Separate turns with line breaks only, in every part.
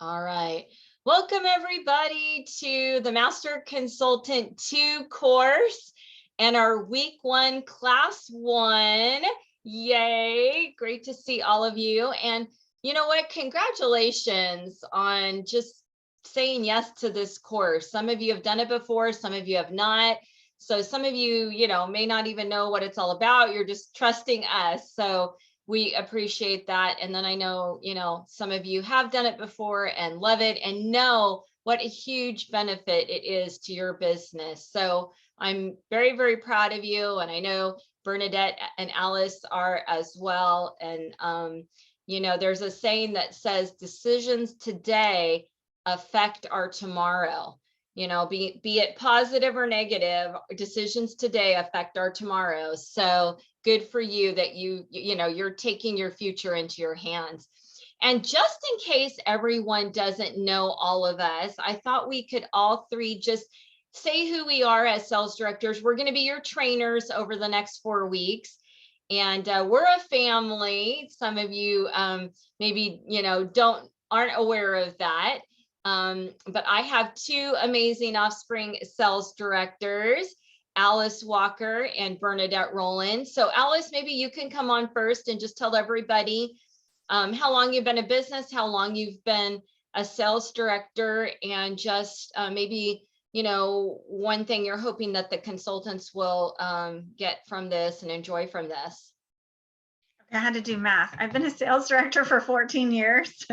All right. Welcome everybody to the Master Consultant 2 course and our week 1 class 1. Yay. Great to see all of you. And you know what? Congratulations on just saying yes to this course. Some of you have done it before, some of you have not. So some of you, may not even know what it's all about. You're just trusting us. So we appreciate that. And then I know, some of you have done it before and love it and know what a huge benefit it is to your business. So I'm very, very proud of you. And I know Bernadette and Alice are as well. And, there's a saying that says decisions today affect our tomorrow. Be it positive or negative, decisions today affect our tomorrow. So good for you that you're taking your future into your hands. And just in case everyone doesn't know all of us, I thought we could all three just say who we are as sales directors. We're going to be your trainers over the next 4 weeks. And we're a family. Some of you maybe, aren't aware of that. But I have 2 amazing Offspring sales directors, Alice Walker and Bernadette Rowland. So Alice, maybe you can come on first and just tell everybody how long you've been in business, how long you've been a sales director, and just maybe, one thing you're hoping that the consultants will get from this and enjoy from this.
I had to do math. I've been a sales director for 14 years.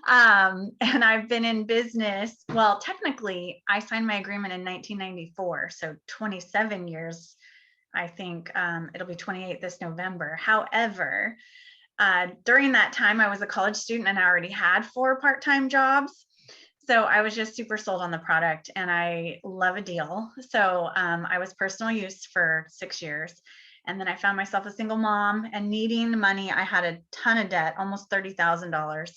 And I've been in business. Well, technically, I signed my agreement in 1994. So 27 years, I think it'll be 28 this November. However, during that time, I was a college student and I already had 4 part-time jobs. So I was just super sold on the product and I love a deal. So I was personal use for 6 years. And then I found myself a single mom and needing money. I had a ton of debt, almost $30,000,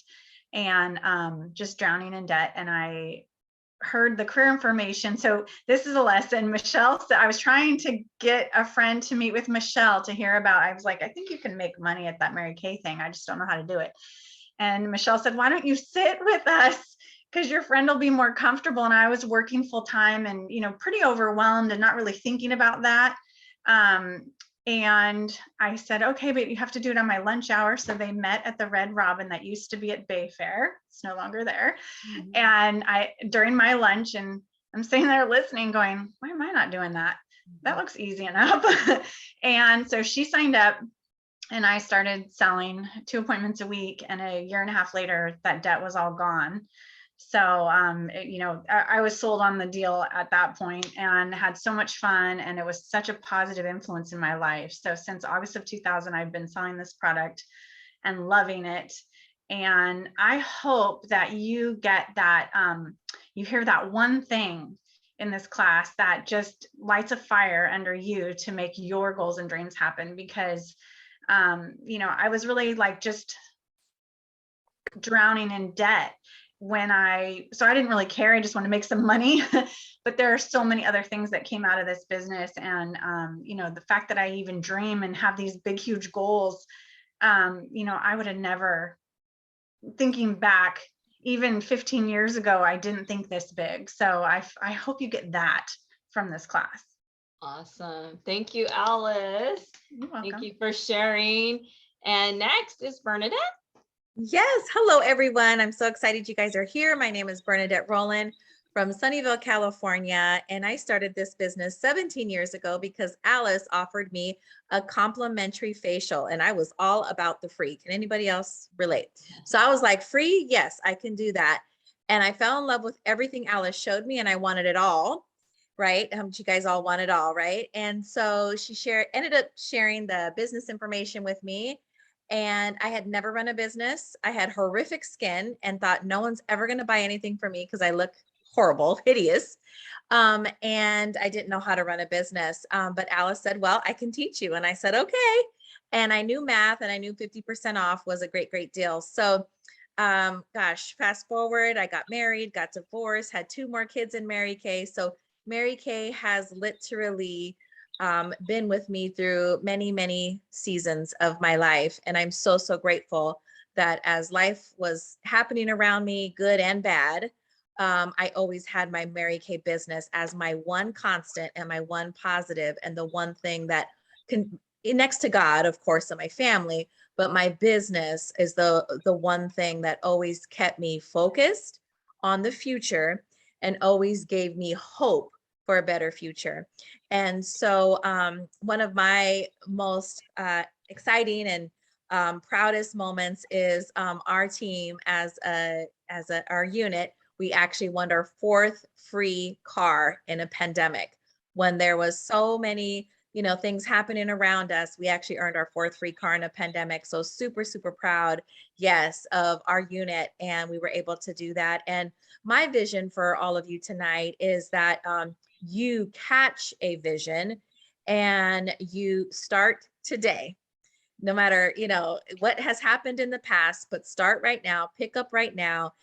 and just drowning in debt. And I heard the career information. So this is a lesson. Michelle said, I was trying to get a friend to meet with Michelle to hear about, I was like, I think you can make money at that Mary Kay thing. I just don't know how to do it. And Michelle said, why don't you sit with us? Because your friend will be more comfortable. And I was working full time and, pretty overwhelmed and not really thinking about that. And I said, okay, but you have to do it on my lunch hour. So they met at the Red Robin that used to be at Bayfair. It's no longer there. Mm-hmm. And during my lunch, and I'm sitting there listening going, why am I not doing that? That looks easy enough. And so she signed up and I started selling 2 appointments a week. And a year and a half later, that debt was all gone. So, I was sold on the deal at that point and had so much fun. And it was such a positive influence in my life. So since August of 2000, I've been selling this product and loving it. And I hope that you get that, you hear that one thing in this class that just lights a fire under you to make your goals and dreams happen. Because, I was really like just drowning in debt. So I didn't really care. I just wanted to make some money, but there are so many other things that came out of this business. And, the fact that I even dream and have these big, huge goals, I would have never, thinking back, even 15 years ago, I didn't think this big. So I hope you get that from this class.
Awesome. Thank you, Alice.
You're welcome.
Thank you for sharing. And next is Bernadette.
Yes. Hello, everyone. I'm so excited you guys are here. My name is Bernadette Rowland from Sunnyvale, California. And I started this business 17 years ago because Alice offered me a complimentary facial and I was all about the free. Can anybody else relate? So I was like, free? Yes, I can do that. And I fell in love with everything Alice showed me and I wanted it all. Right? You guys all want it all, right? And so she ended up sharing the business information with me. And I had never run a business. I had horrific skin and thought no one's ever going to buy anything from me because I look horrible, hideous. And I didn't know how to run a business. But Alice said, well, I can teach you. And I said, okay. And I knew math and I knew 50% off was a great, great deal. So fast forward, I got married, got divorced, had 2 more kids in Mary Kay. So Mary Kay has literally been with me through many, many seasons of my life. And I'm so, so grateful that as life was happening around me, good and bad, I always had my Mary Kay business as my one constant and my one positive, and the one thing that can, next to God, of course, and my family, but my business is the one thing that always kept me focused on the future and always gave me hope for a better future. And so one of my most exciting and proudest moments is our team as our unit. We actually won our 4th free car in a pandemic when there was so many, things happening around us. We actually earned our 4th free car in a pandemic. So super, super proud, yes, of our unit. And we were able to do that. And my vision for all of you tonight is that you catch a vision and you start today. No matter, what has happened in the past, but start right now, pick up right now,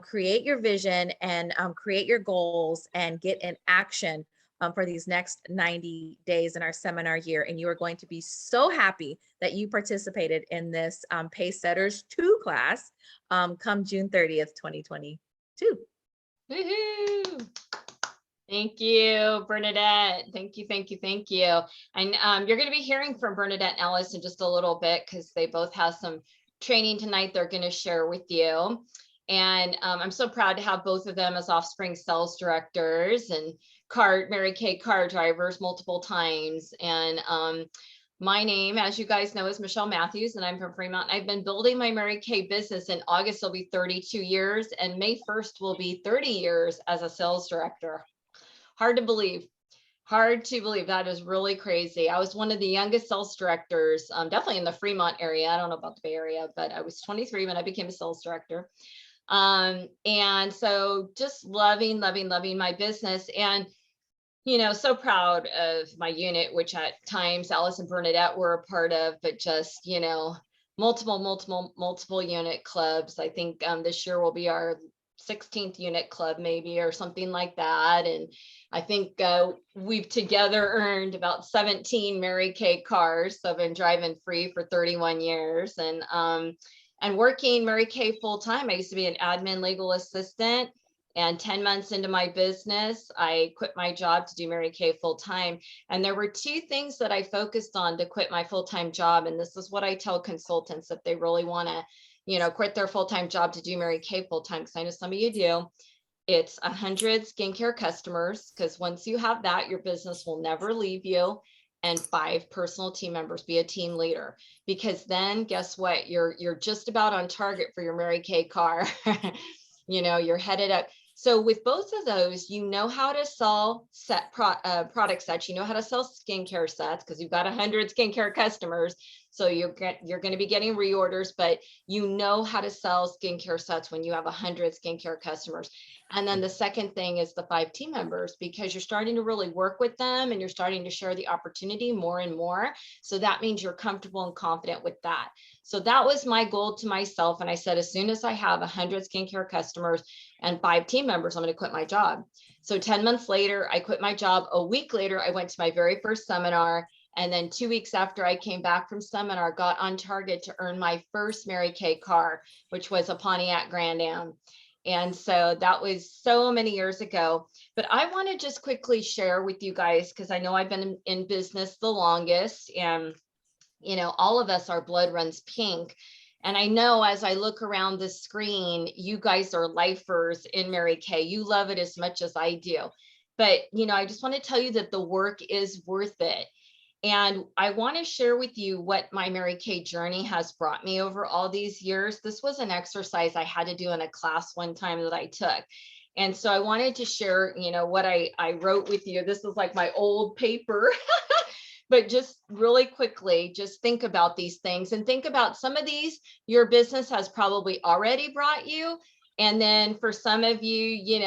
create your vision and create your goals and get in action for these next 90 days in our seminar year. And you are going to be so happy that you participated in this Pacesetters 2 class come June 30th, 2022.
Woohoo! Thank you, Bernadette. Thank you, thank you, thank you. And you're going to be hearing from Bernadette and Alice in just a little bit because they both have some training tonight they're going to share with you. And I'm so proud to have both of them as Offspring sales directors and Mary Kay car drivers multiple times. And my name, as you guys know, is Michelle Matthews, and I'm from Fremont. I've been building my Mary Kay business. In August, will be 32 years, and May 1st will be 30 years as a sales director. Hard to believe. Hard to believe. That is really crazy. I was one of the youngest sales directors, definitely in the Fremont area. I don't know about the Bay Area, but I was 23 when I became a sales director. And so just loving my business, and so proud of my unit, which at times Alice and Bernadette were a part of, but just, multiple unit clubs. I think this year will be our 16th unit club maybe, or something like that. And I think we've together earned about 17 Mary Kay cars. So I've been driving free for 31 years and working Mary Kay full time. I used to be an admin legal assistant, and 10 months into my business, I quit my job to do Mary Kay full time. And there were 2 things that I focused on to quit my full-time job. And this is what I tell consultants if they really want to, quit their full-time job to do Mary Kay full-time, because I know some of you do. It's 100 skincare customers, because once you have that, your business will never leave you, and 5 personal team members. Be a team leader, because then guess what? You're just about on target for your Mary Kay car. You're headed up. So with both of those, how to sell product sets, how to sell skincare sets, because you've got 100 skincare customers. So you're going to be getting reorders, but how to sell skincare sets when you have 100 skincare customers. And then the second thing is the 5 team members, because you're starting to really work with them and you're starting to share the opportunity more and more. So that means you're comfortable and confident with that. So that was my goal to myself. And I said, as soon as I have 100 skincare customers and 5 team members, I'm going to quit my job. So 10 months later, I quit my job. A week later, I went to my very first seminar. And then 2 weeks after I came back from seminar, got on target to earn my first Mary Kay car, which was a Pontiac Grand Am. And so that was so many years ago. But I want to just quickly share with you guys, because I know I've been in business the longest, and all of us, our blood runs pink. And I know as I look around the screen, you guys are lifers in Mary Kay. You love it as much as I do. But, I just want to tell you that the work is worth it. And I want to share with you what my Mary Kay journey has brought me over all these years. This was an exercise I had to do in a class one time that I took. And so I wanted to share, what I wrote with you. This is like my old paper. But just really quickly, just think about these things, and think about some of these your business has probably already brought you. And then for some of you,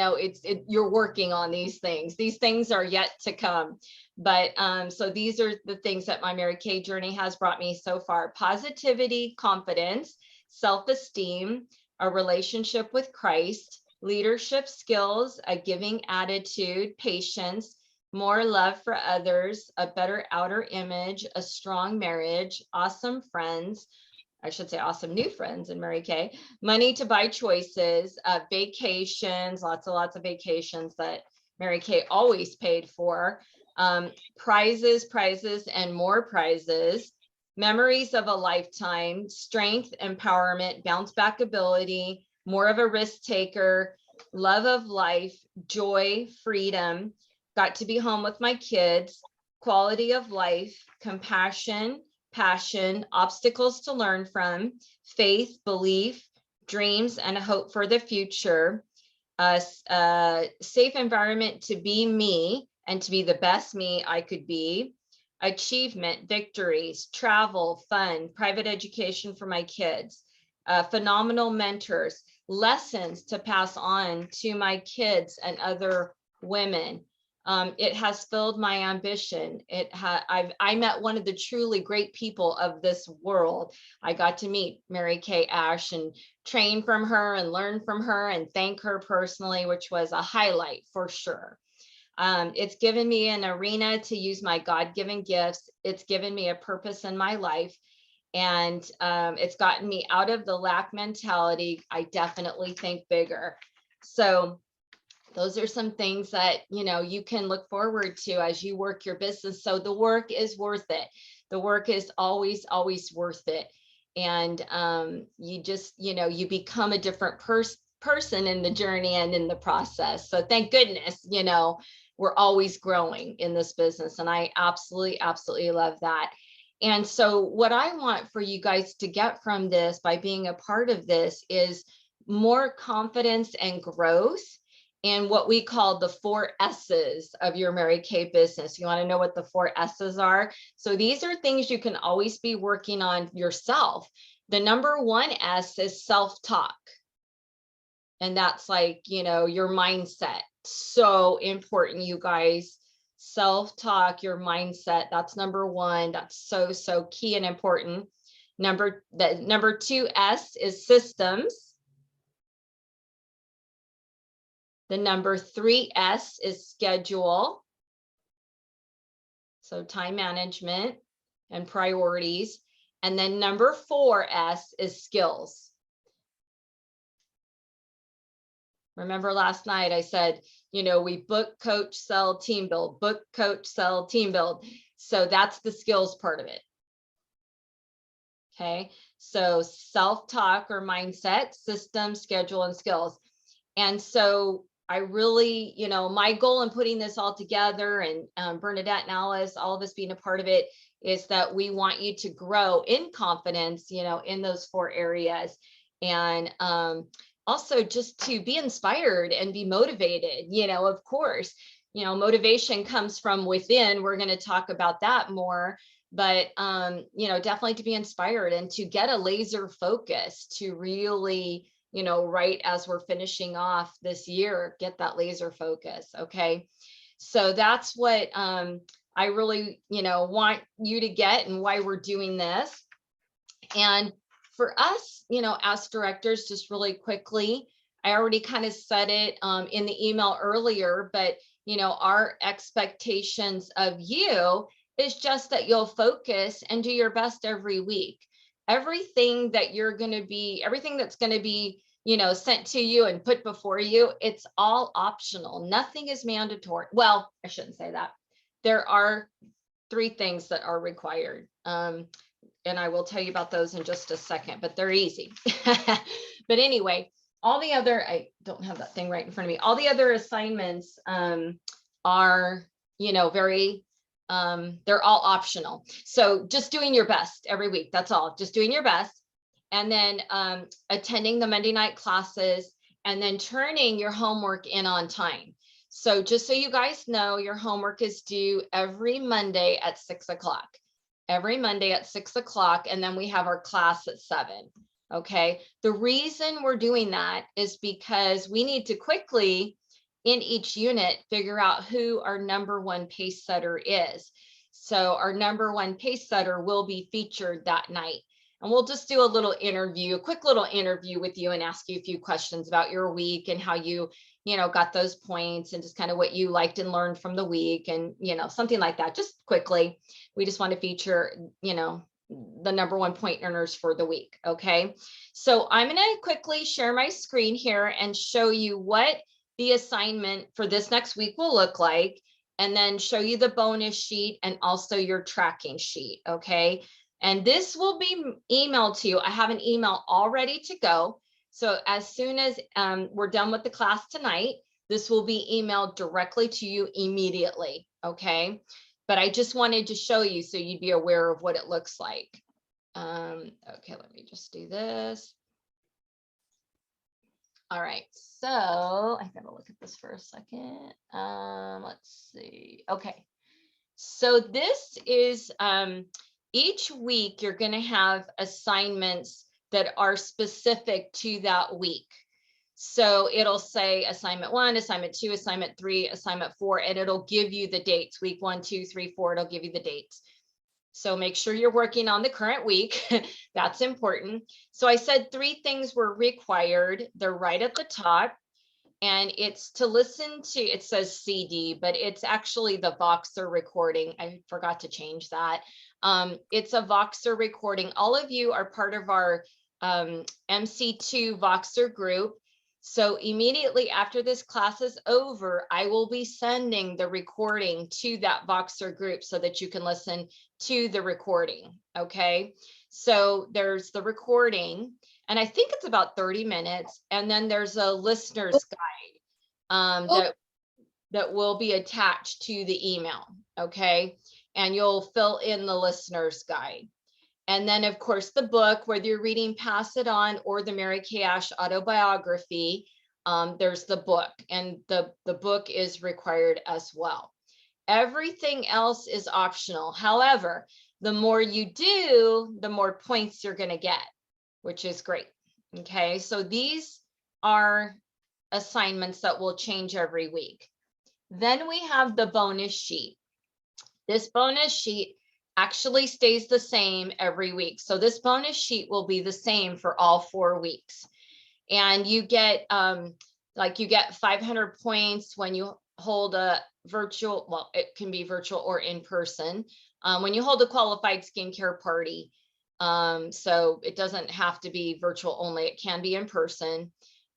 you're working on these things. These things are yet to come. But so these are the things that my Mary Kay journey has brought me so far: positivity, confidence, self-esteem, a relationship with Christ, leadership skills, a giving attitude, patience, more love for others, a better outer image, a strong marriage, awesome friends, I should say awesome new friends in Mary Kay, money to buy choices, vacations, lots of vacations that Mary Kay always paid for, prizes, and more prizes, memories of a lifetime, strength, empowerment, bounce back ability, more of a risk taker, love of life, joy, freedom, got to be home with my kids, quality of life, compassion, passion, obstacles to learn from, faith, belief, dreams, and a hope for the future, a safe environment to be me and to be the best me I could be, achievement, victories, travel, fun, private education for my kids, phenomenal mentors, lessons to pass on to my kids and other women. It has filled my ambition. I met one of the truly great people of this world. I got to meet Mary Kay Ash and train from her and learn from her and thank her personally, which was a highlight for sure. It's given me an arena to use my God-given gifts. It's given me a purpose in my life. And it's gotten me out of the lack mentality. I definitely think bigger. So those are some things that, you know, you can look forward to as you work your business. So the work is worth it. The work is always worth it. And you just, you know, you become a different person in the journey and in the process. So thank goodness, you know, we're always growing in this business. And I absolutely love that. And so what I want for you guys to get from this by being a part of this is more confidence and growth in what we call the 4 S's of your Mary Kay business. You want to know what the 4 S's are? So these are things you can always be working on yourself. The number 1 S is self-talk. And that's like, you know, your mindset. So important, you guys. Self-talk, your mindset, that's number 1. That's so key and important. Number 2 S is systems. The number 3 S is schedule. So time management and priorities. And then number 4 S is skills. Remember last night I said, you know, we book, coach, sell, team build, book, coach, sell, team build. So that's the skills part of it. Okay, so self-talk or mindset, system, schedule, and skills. And so I really, you know, my goal in putting this all together, and Bernadette and Alice, all of us being a part of it, is that we want you to grow in confidence, you know, in those 4 areas. And also just to be inspired and be motivated, you know, of course, you know, motivation comes from within. We're going to talk about that more, but, you know, definitely to be inspired and to get a laser focus to really, you know, right as we're finishing off this year, get that laser focus. Okay. So that's what I really, you know, want you to get and why we're doing this. And for us, you know, as directors, just really quickly, I already kind of said it in the email earlier, but, you know, our expectations of you is just that you'll focus and do your best every week. Everything that you're going to be, everything that's going to be, you know, sent to you and put before you, it's all optional. Nothing is mandatory. Well, I shouldn't say that. There are 3 things that are required. And I will tell you about those in just a second, but they're easy. But anyway, all the other, I don't have that thing right in front of me. All the other assignments are, you know, very, they're all optional. So just doing your best every week. That's all, just doing your best. And then attending the Monday night classes and then turning your homework in on time. So just so you guys know, your homework is due every Monday at 6 o'clock. Every Monday at 6 o'clock, and then we have our class at 7. Okay. The reason we're doing that is because we need to quickly in each unit figure out who our number 1 pace setter is. So our number 1 pace setter will be featured that night. And we'll just do a little interview, a quick little interview with you and ask you a few questions about your week and how you know, got those points and just kind of what you liked and learned from the week and, you know, something like that, just quickly. We just want to feature, you know, the #1 point earners for the week. Okay, so I'm going to quickly share my screen here and show you what the assignment for this next week will look like, and then show you the bonus sheet and also your tracking sheet. Okay, and this will be emailed to you. I have an email all ready to go. So as soon as we're done with the class tonight, this will be emailed directly to you immediately. Okay, but I just wanted to show you so you'd be aware of what it looks like. Okay, let me just do this. All right, so I gotta look at this for a second. Let's see. Okay, so this is each week you're going to have assignments that are specific to that week. So it'll say assignment 1, assignment 2, assignment 3, assignment 4, and it'll give you the dates, week 1, 2, 3, 4, it'll give you the dates. So make sure you're working on the current week. That's important. So I said 3 things were required. They're right at the top. And it's to listen to, it says CD, but it's actually the Voxer recording. I forgot to change that. It's a Voxer recording. All of you are part of our MC2 Voxer group. So immediately after this class is over, I will be sending the recording to that Voxer group so that you can listen to the recording. Okay, so there's the recording, and I think it's about 30 minutes. And then there's a listener's guide that will be attached to the email. Okay, and you'll fill in the listener's guide. And then, of course, the book, whether you're reading Pass It On or the Mary Kay Ash autobiography, there's the book, and the book is required as well. Everything else is optional. However, the more you do, the more points you're going to get, which is great. Okay, so these are assignments that will change every week. Then we have the bonus sheet. This bonus sheet actually stays the same every week. So this bonus sheet will be the same for all 4 weeks. And you get you get 500 points when you hold a virtual, well, it can be virtual or in person, when you hold a qualified skincare party. So it doesn't have to be virtual only, it can be in person.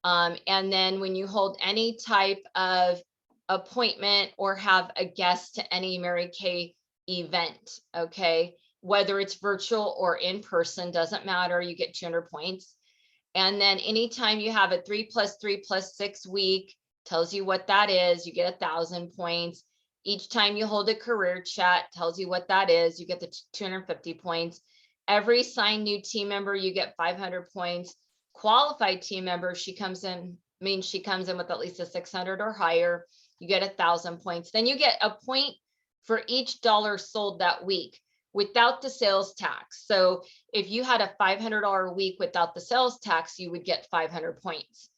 And then when you hold any type of appointment or have a guest to any Mary Kay event, okay, whether it's virtual or in person, doesn't matter, you get 200 points. And then anytime you have a 3 + 3 + 6 week, tells you what that is, you get 1,000 points. Each time you hold a career chat, tells you what that is, you get the 250 points. Every signed new team member, you get 500 points. Qualified team member, she comes in with at least a 600 or higher, you get 1,000 points. Then you get a point for each dollar sold that week without the sales tax. So if you had a $500 week without the sales tax, you would get 500 points.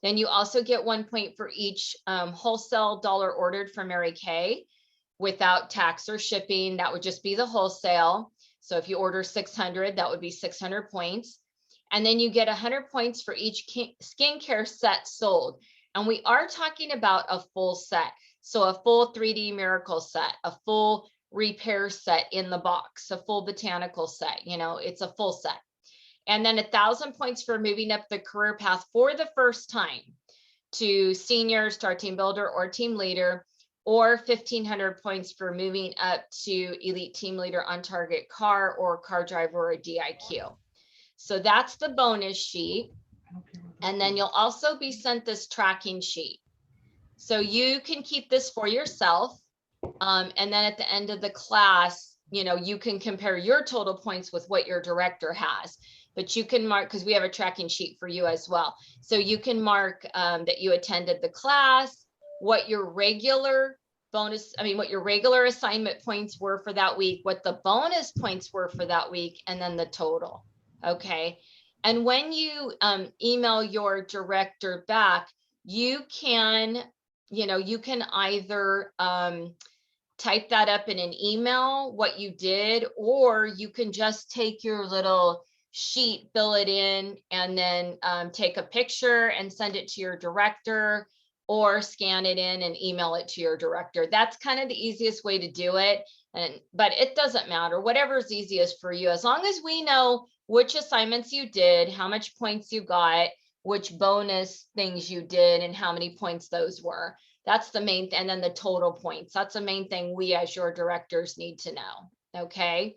Then you also get 1 point for each wholesale dollar ordered from Mary Kay without tax or shipping. That would just be the wholesale. So if you order 600, that would be 600 points. And then you get 100 points for each skincare set sold. And we are talking about a full set. So a full 3D Miracle set, a full repair set in the box, a full botanical set, it's a full set. And then 1,000 points for moving up the career path for the first time to senior, star team builder, or team leader, or 1,500 points for moving up to elite team leader on target car or car driver or DIQ. So that's the bonus sheet. And then you'll also be sent this tracking sheet. So you can keep this for yourself. And then at the end of the class, you can compare your total points with what your director has. But you can mark, because we have a tracking sheet for you as well. So you can mark that you attended the class, what your regular assignment points were for that week, what the bonus points were for that week, and then the total. Okay. And when you email your director back, you can either type that up in an email, what you did, or you can just take your little sheet, fill it in, and then take a picture and send it to your director, or scan it in and email it to your director. That's kind of the easiest way to do it. But it doesn't matter, whatever's easiest for you, as long as we know which assignments you did, how much points you got, which bonus things you did, and how many points those were. That's the main, and then the total points. That's the main thing we as your directors need to know. Okay.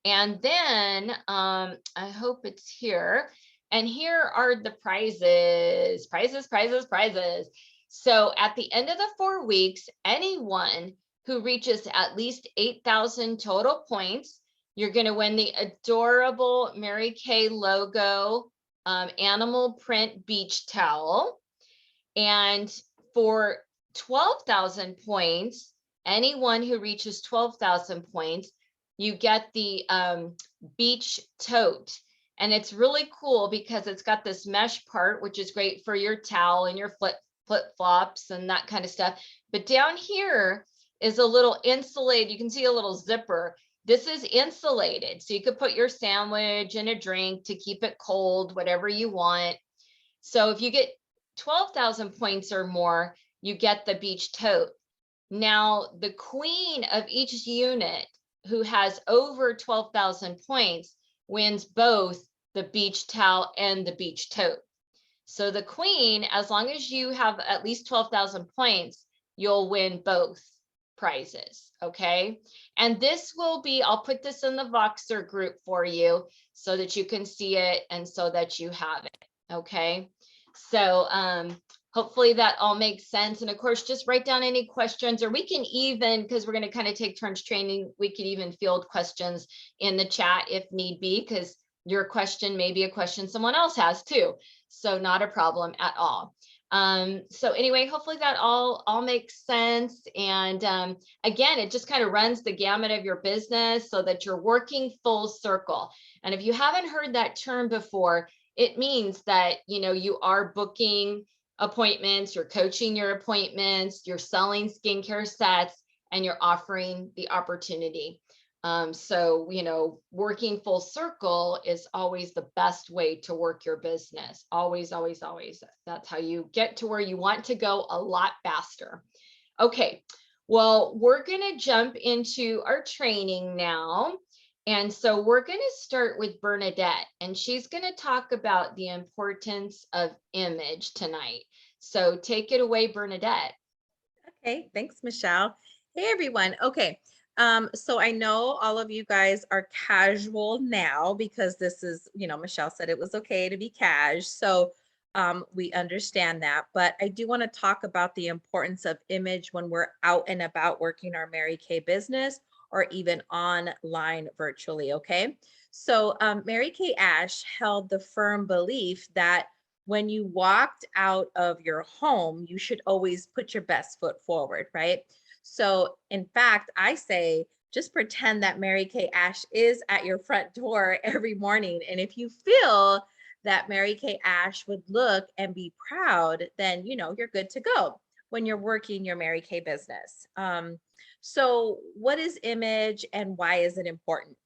And then I hope it's here. And here are the prizes. So at the end of the 4 weeks, anyone who reaches at least 8,000 total points, you're going to win the adorable Mary Kay logo animal print beach towel. And for 12,000 points, anyone who reaches 12,000 points, you get the beach tote. And it's really cool because it's got this mesh part, which is great for your towel and your flip-flops and that kind of stuff. But down here is a little insulated, you can see a little zipper. This is insulated, so you could put your sandwich and a drink to keep it cold, whatever you want. So if you get 12,000 points or more, you get the beach tote. Now, the queen of each unit who has over 12,000 points wins both the beach towel and the beach tote. So the queen, as long as you have at least 12,000 points, you'll win both prizes. Okay. And this will be, I'll put this in the Voxer group for you so that you can see it and so that you have it. Okay. So hopefully that all makes sense. And of course, just write down any questions, or we can even, because we're going to kind of take turns training, we could even field questions in the chat if need be, because your question may be a question someone else has too. So not a problem at all. So anyway, hopefully that all makes sense. And again, it just kind of runs the gamut of your business so that you're working full circle. And if you haven't heard that term before, it means that, you know, you are booking appointments, you're coaching your appointments, you're selling skincare sets, and you're offering the opportunity. So, you know, working full circle is always the best way to work your business. Always, always, always. That's how you get to where you want to go a lot faster. Okay, well, we're going to jump into our training now. And so we're going to start with Bernadette, and she's going to talk about the importance of image tonight. So take it away, Bernadette.
Okay, thanks, Michelle. Hey, everyone. Okay. So I know all of you guys are casual now because this is, you know, Michelle said it was okay to be cash. So we understand that, but I do want to talk about the importance of image when we're out and about working our Mary Kay business or even online virtually. Okay. So Mary Kay Ash held the firm belief that when you walked out of your home, you should always put your best foot forward, right? So in fact, I say, just pretend that Mary Kay Ash is at your front door every morning. And if you feel that Mary Kay Ash would look and be proud, then, you know, you're good to go when you're working your Mary Kay business. So what is image and why is it important?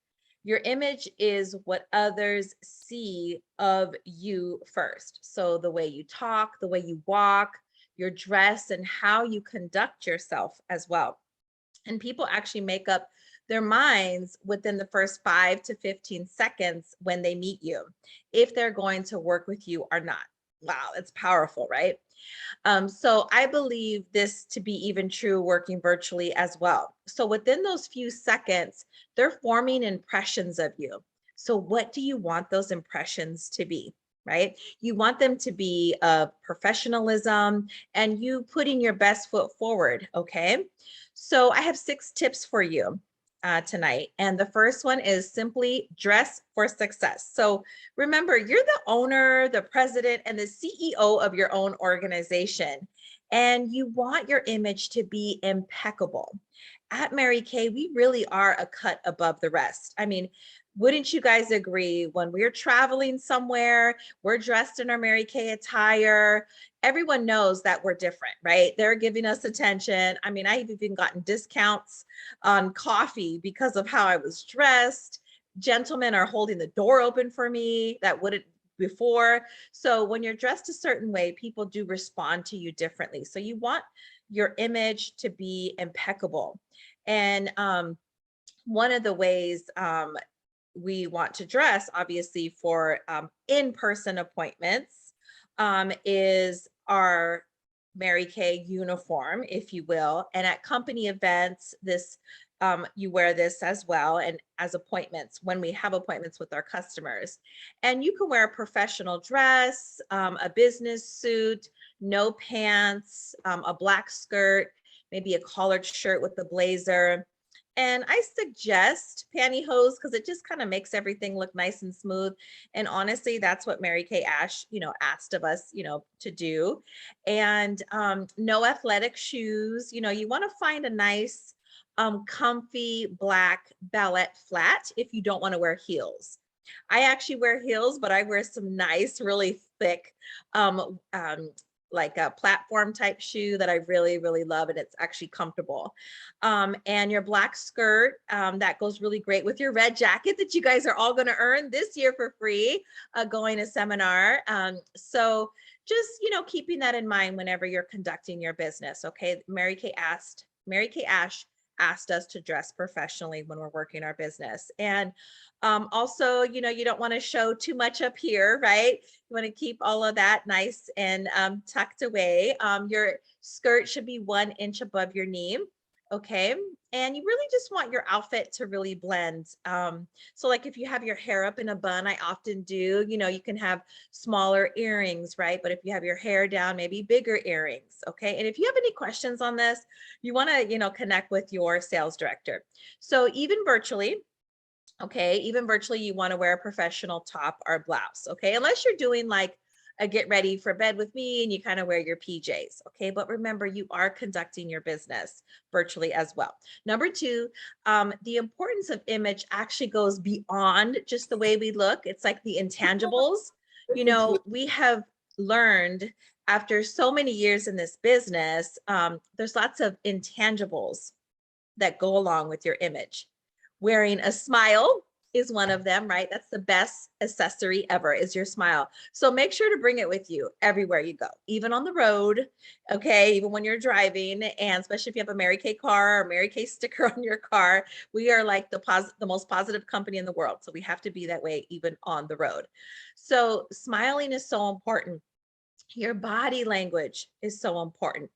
Your image is what others see of you first. So the way you talk, the way you walk, your dress, and how you conduct yourself as well. And people actually make up their minds within the first 5 to 15 seconds when they meet you, if they're going to work with you or not. Wow, it's powerful, right? So I believe this to be even true working virtually as well. So within those few seconds, they're forming impressions of you. So what do you want those impressions to be, right? You want them to be of professionalism and you putting your best foot forward, okay? So I have 6 tips for you tonight. And the first one is simply dress for success. So remember, you're the owner, the president, and the CEO of your own organization, and you want your image to be impeccable. At Mary Kay, we really are a cut above the rest. I mean, wouldn't you guys agree when we're traveling somewhere, we're dressed in our Mary Kay attire, everyone knows that we're different, right? They're giving us attention. I mean, I've even gotten discounts on coffee because of how I was dressed. Gentlemen are holding the door open for me that wouldn't before. So when you're dressed a certain way, people do respond to you differently. So you want your image to be impeccable. And one of the ways we want to dress, obviously, for in-person appointments is our Mary Kay uniform, if you will. And at company events, this you wear this as well, and as appointments, when we have appointments with our customers. And you can wear a professional dress, a business suit, no pants, a black skirt, maybe a collared shirt with a blazer. And I suggest pantyhose because it just kind of makes everything look nice and smooth. And honestly, that's what Mary Kay Ash, asked of us, to do. And no athletic shoes. You want to find a nice, comfy black ballet flat if you don't want to wear heels. I actually wear heels, but I wear some nice, really thick, like a platform type shoe that I really, really love, and it's actually comfortable. And your black skirt, that goes really great with your red jacket that you guys are all going to earn this year for free, going to seminar. So just, keeping that in mind whenever you're conducting your business. Okay. Mary Kay Ash asked us to dress professionally when we're working our business. And also, you don't want to show too much up here, right? You want to keep all of that nice and tucked away. Your skirt should be 1 inch above your knee. Okay. And you really just want your outfit to really blend. So like if you have your hair up in a bun, I often do, you can have smaller earrings, right? But if you have your hair down, maybe bigger earrings. Okay. And if you have any questions on this, you want to, connect with your sales director. So even virtually, you want to wear a professional top or blouse. Okay. Unless you're doing like a get ready for bed with me and you kind of wear your PJs. Okay. But remember, you are conducting your business virtually as well. Number 2, the importance of image actually goes beyond just the way we look. It's like the intangibles. We have learned after so many years in this business, there's lots of intangibles that go along with your image. Wearing a smile is one of them, right? That's the best accessory ever, is your smile. So make sure to bring it with you everywhere you go, even on the road, okay? Even when you're driving, and especially if you have a Mary Kay car or Mary Kay sticker on your car, we are like the most positive company in the world. So we have to be that way even on the road. So smiling is so important. Your body language is so important,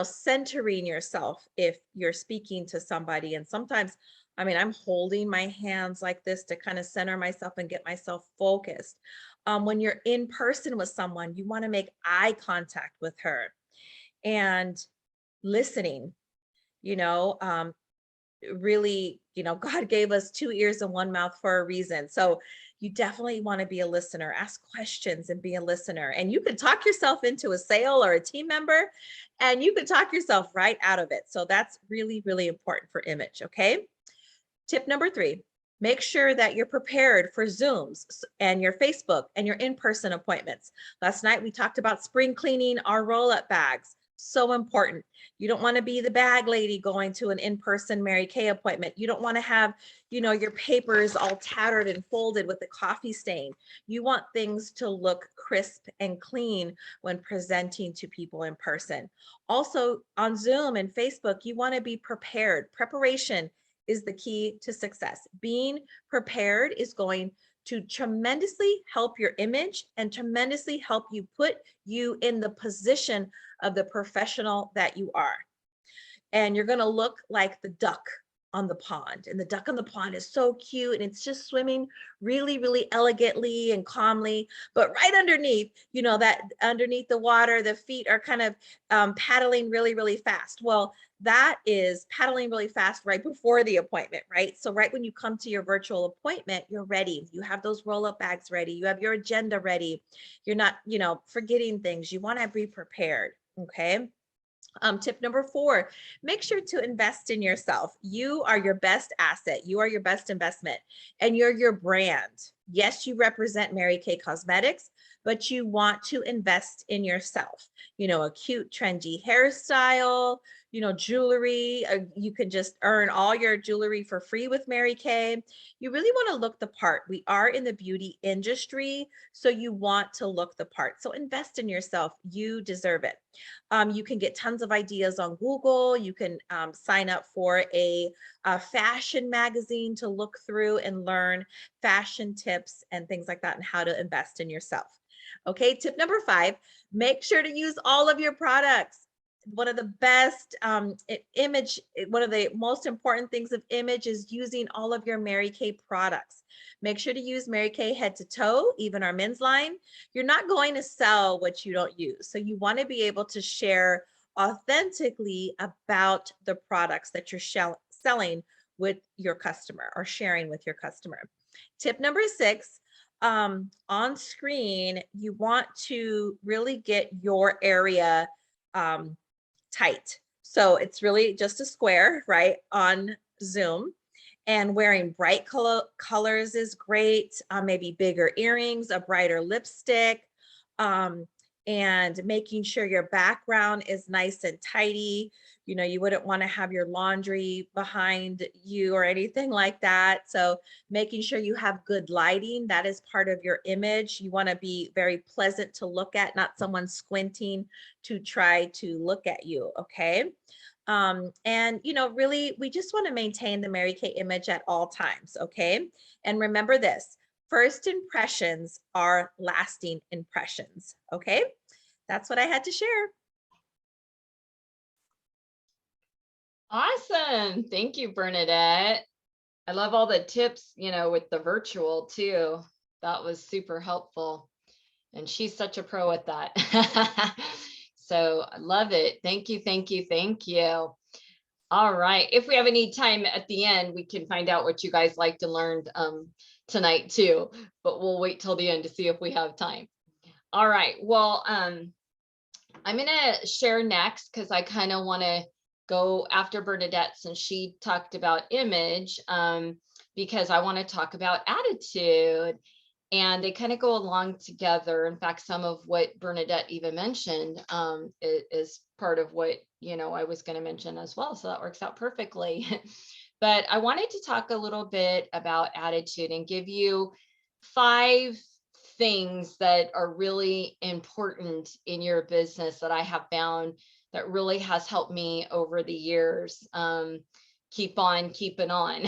centering yourself if you're speaking to somebody. And sometimes, I'm holding my hands like this to kind of center myself and get myself focused. When you're in person with someone, you want to make eye contact with her and listening, really, God gave us 2 ears and 1 mouth for a reason. So you definitely want to be a listener, ask questions and be a listener. And you can talk yourself into a sale or a team member, and you can talk yourself right out of it. So that's really, really important for image. Okay. Tip number 3, make sure that you're prepared for Zooms and your Facebook and your in-person appointments. Last night, we talked about spring cleaning our roll-up bags. So important. You don't want to be the bag lady going to an in-person Mary Kay appointment. You don't want to have, your papers all tattered and folded with a coffee stain. You want things to look crisp and clean when presenting to people in person. Also on Zoom and Facebook, you want to be prepared. Preparation is the key to success. Being prepared is going to tremendously help your image and tremendously help you put you in the position of the professional that you are. And you're going to look like the duck on the pond. And the duck on the pond is so cute, and it's just swimming really, really elegantly and calmly. But right underneath, that underneath the water, the feet are kind of paddling really, really fast. Well, that is paddling really fast right before the appointment, right? So right when you come to your virtual appointment, you're ready. You have those roll-up bags ready. You have your agenda ready. You're not, forgetting things. You want to be prepared, okay? Tip number 4, make sure to invest in yourself. You are your best asset. You are your best investment, and you're your brand. Yes, you represent Mary Kay Cosmetics, but you want to invest in yourself. A cute, trendy hairstyle, jewelry. You can just earn all your jewelry for free with Mary Kay. You really want to look the part. We are in the beauty industry, so you want to look the part. So invest in yourself. You deserve it. You can get tons of ideas on Google. You can sign up for a fashion magazine to look through and learn fashion tips and things like that and how to invest in yourself. Okay, tip number 5, make sure to use all of your products. One of the best one of the most important things of image is using all of your Mary Kay products. Make sure to use Mary Kay head to toe, even our men's line. You're not going to sell what you don't use. So you want to be able to share authentically about the products that you're selling with your customer or sharing with your customer. Tip number 6, on screen, you want to really get your area tight. So it's really just a square, right, on Zoom. And wearing bright colors is great. Maybe bigger earrings, a brighter lipstick, and making sure your background is nice and tidy. You wouldn't want to have your laundry behind you or anything like that. So making sure you have good lighting, that is part of your image. You want to be very pleasant to look at, not someone squinting to try to look at you, okay? And really, we just want to maintain the Mary Kay image at all times, okay? And remember this, first impressions are lasting impressions, okay? That's what I had to share.
Awesome. Thank you, Bernadette. I love all the tips, with the virtual too. That was super helpful. And she's such a pro at that. So I love it. Thank you, thank you, thank you. All right. If we have any time at the end, we can find out what you guys liked and learned tonight too, but we'll wait till the end to see if we have time. All right. Well, I'm going to share next because I kind of want to go after Bernadette since she talked about image, because I want to talk about attitude, and they kind of go along together. In fact, some of what Bernadette even mentioned is part of what I was going to mention as well. So that works out perfectly. But I wanted to talk a little bit about attitude and give you 5 things that are really important in your business that I have found that really has helped me over the years. Keep on keeping on.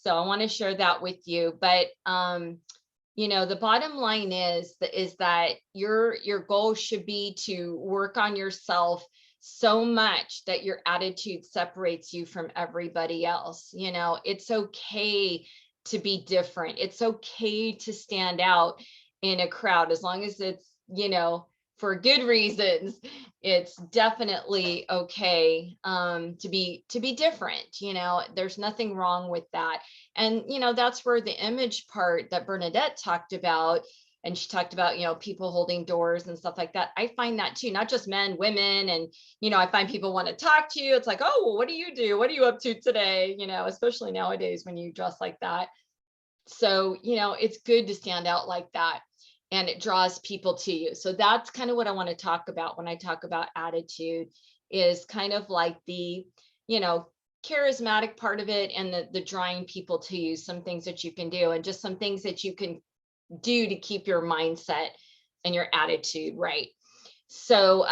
So I want to share that with you. But the bottom line is that your goal should be to work on yourself so much that your attitude separates you from everybody else. It's okay to be different. It's okay to stand out in a crowd as long as it's, for good reasons. It's definitely okay to be different. There's nothing wrong with that. And that's where the image part that Bernadette talked about, and she talked about people holding doors and stuff like that. I find that too, not just men, women, and I find people want to talk to you. It's like, oh, well, what do you do? What are you up to today? Especially nowadays when you dress like that. So it's good to stand out like that, and it draws people to you. So that's kind of what I want to talk about when I talk about attitude, is kind of like the, charismatic part of it, and the drawing people to you, some things that you can do, and just some things that you can do to keep your mindset and your attitude right. So,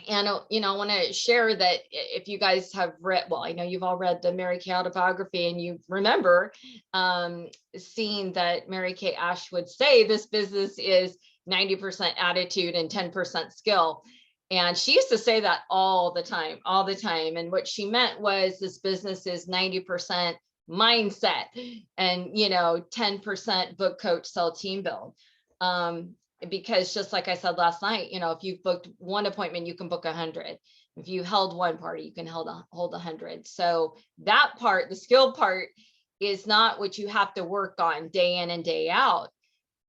and I want to share that if you guys have read, well, I know you've all read the Mary Kay autobiography, and you remember seeing that Mary Kay Ash would say this business is 90% attitude and 10% skill. And she used to say that all the time. And what she meant was this business is 90% mindset and 10% book, coach, sell, team build. Because just like I said last night, if you've booked one appointment, you can book 100. If you held one party, you can hold 100. So that part, the skill part, is not what you have to work on day in and day out.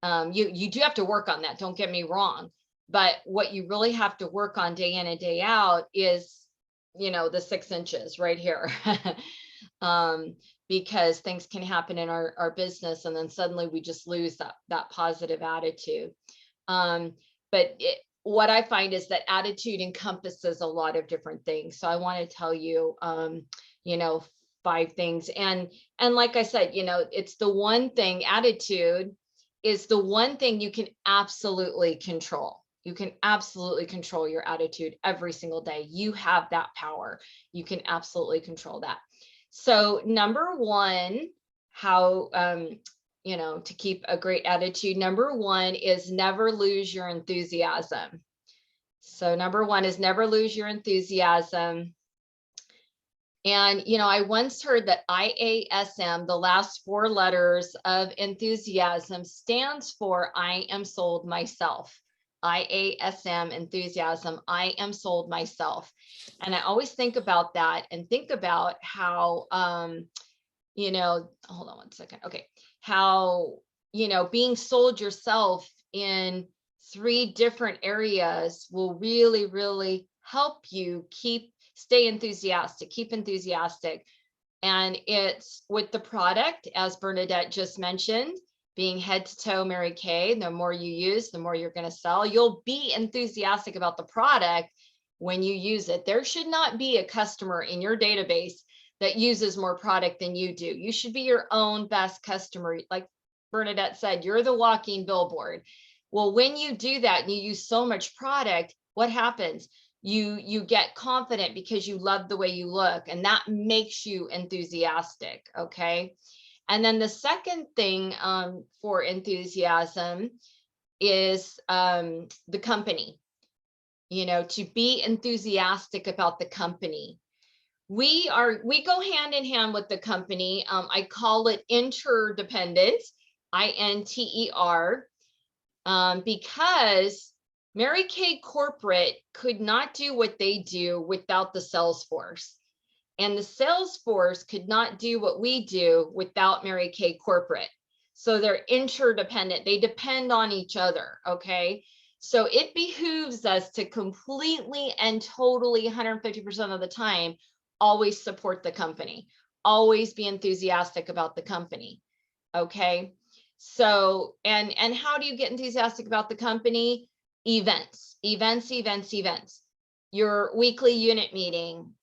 You do have to work on that, don't get me wrong. But what you really have to work on day in and day out is, the 6 inches right here. Because things can happen in our business, and then suddenly we just lose that positive attitude. But what I find is that attitude encompasses a lot of different things. So I want to tell you, you know, 5 things. And like I said, you know, it's the one thing, attitude is the one thing you can absolutely control. You can absolutely control your attitude every single day. You have that power. You can absolutely control that. So number one, how, you know, to keep a great attitude, number one is never lose your enthusiasm. So number one is never lose your enthusiasm. And, you know, I once heard that IASM, the last 4 letters of enthusiasm, stands for I am sold myself. IASM, enthusiasm, I am sold myself. And I always think about that and think about how, you know, hold on one second. Okay. How, you know, being sold yourself in 3 different areas will really, really help you stay enthusiastic, keep enthusiastic. And it's with the product, as Bernadette just mentioned, being head to toe Mary Kay. The more you use, the more you're going to sell. You'll be enthusiastic about the product when you use it. There should not be a customer in your database that uses more product than you do. You should be your own best customer. Like Bernadette said, you're the walking billboard. Well, when you do that and you use so much product, what happens? You get confident because you love the way you look, and that makes you enthusiastic. Okay. And then the second thing for enthusiasm is the company, you know, to be enthusiastic about the company. We go hand in hand with the company. I call it interdependent, INTER, because Mary Kay Corporate could not do what they do without the sales force. And the sales force could not do what we do without Mary Kay Corporate. So they're interdependent. They depend on each other. Okay. So it behooves us to completely and totally 150% of the time, always support the company, always be enthusiastic about the company. Okay. So, and how do you get enthusiastic about the company? Events. Your weekly unit meeting,